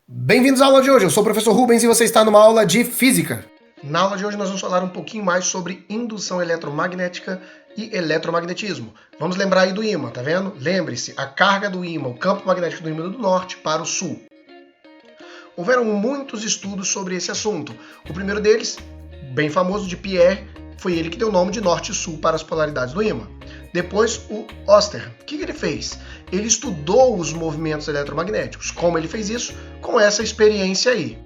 Bem-vindos à aula de hoje, eu sou o professor Rubens e você está numa aula de Física. Na aula de hoje nós vamos falar um pouquinho mais sobre indução eletromagnética e eletromagnetismo. Vamos lembrar aí do ímã, tá vendo? Lembre-se, a carga do ímã, o campo magnético do ímã do norte para o sul. Houveram muitos estudos sobre esse assunto. O primeiro deles, bem famoso, de Pierre, foi ele que deu o nome de norte e sul para as polaridades do ímã. Depois, o Oster. O que ele fez? Ele estudou os movimentos eletromagnéticos. Como ele fez isso? Com essa experiência aí.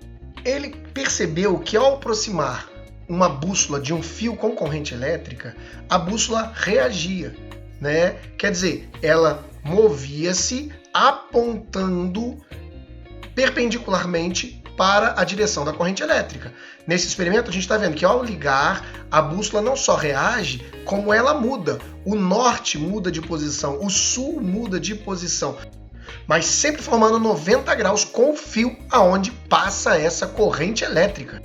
Ele percebeu que ao aproximar uma bússola de um fio com corrente elétrica, a bússola reagia, né? Quer dizer, ela movia-se apontando perpendicularmente para a direção da corrente elétrica. Nesse experimento, a gente está vendo que ao ligar, a bússola não só reage, como ela muda. O norte muda de posição, o sul muda de posição, mas sempre formando 90 graus com o fio aonde passa essa corrente elétrica.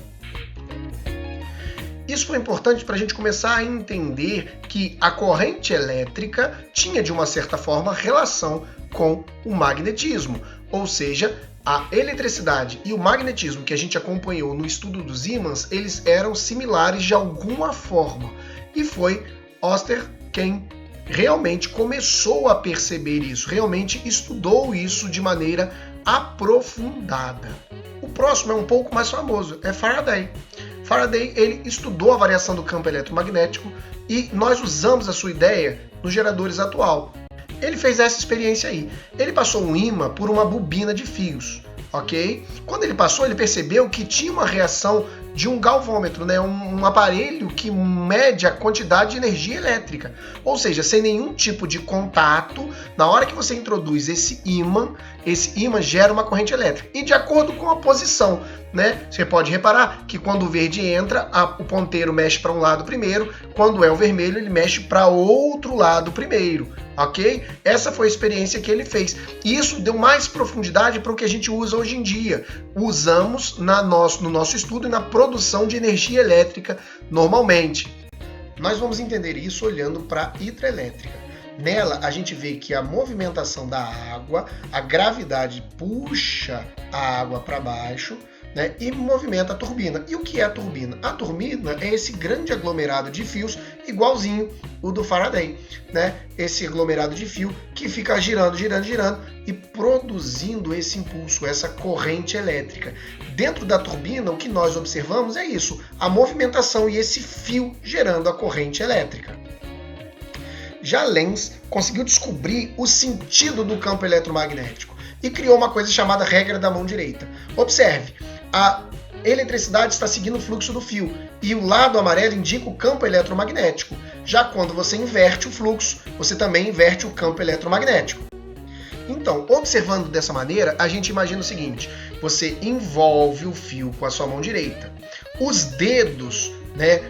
Isso foi importante para a gente começar a entender que a corrente elétrica tinha, de uma certa forma, relação com o magnetismo, ou seja, a eletricidade e o magnetismo que a gente acompanhou no estudo dos ímãs, eles eram similares de alguma forma. E foi Oster quem realmente começou a perceber isso, realmente estudou isso de maneira aprofundada. O próximo é um pouco mais famoso, é Faraday. Faraday, ele estudou a variação do campo eletromagnético e nós usamos a sua ideia nos geradores atual. Ele fez essa experiência aí. Ele passou um ímã por uma bobina de fios, ok? Quando ele passou, ele percebeu que tinha uma reação de um galvômetro, né? Um aparelho que mede a quantidade de energia elétrica. Ou seja, sem nenhum tipo de contato, na hora que você introduz esse ímã gera uma corrente elétrica. E de acordo com a posição, né? Você pode reparar que quando o verde entra, o ponteiro mexe para um lado primeiro, quando é o vermelho, ele mexe para outro lado primeiro, ok? Essa foi a experiência que ele fez. E isso deu mais profundidade para o que a gente usa hoje em dia. Usamos no nosso estudo e na produção de energia elétrica normalmente. Nós vamos entender isso olhando para a hidrelétrica. Nela, a gente vê que a movimentação da água, a gravidade puxa a água para baixo, né, e movimenta a turbina. E o que é a turbina? A turbina é esse grande aglomerado de fios, igualzinho o do Faraday, né? Esse aglomerado de fio que fica girando, girando, girando e produzindo esse impulso, essa corrente elétrica. Dentro da turbina, o que nós observamos é isso, a movimentação e esse fio gerando a corrente elétrica. Já Lenz conseguiu descobrir o sentido do campo eletromagnético e criou uma coisa chamada regra da mão direita. Observe, a eletricidade está seguindo o fluxo do fio e o lado amarelo indica o campo eletromagnético. Já quando você inverte o fluxo, você também inverte o campo eletromagnético. Então, observando dessa maneira, a gente imagina o seguinte, você envolve o fio com a sua mão direita. Os dedos, né,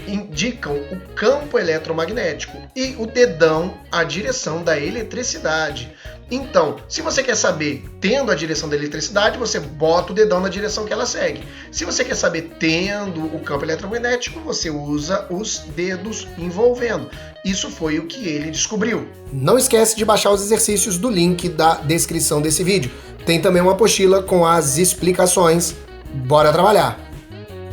indicam o campo eletromagnético e o dedão a direção da eletricidade. Então, se você quer saber tendo a direção da eletricidade, você bota o dedão na direção que ela segue. Se você quer saber tendo o campo eletromagnético, você usa os dedos envolvendo. Isso foi o que ele descobriu. Não esquece de baixar os exercícios do link da descrição desse vídeo. Tem também uma apostila com as explicações. Bora trabalhar!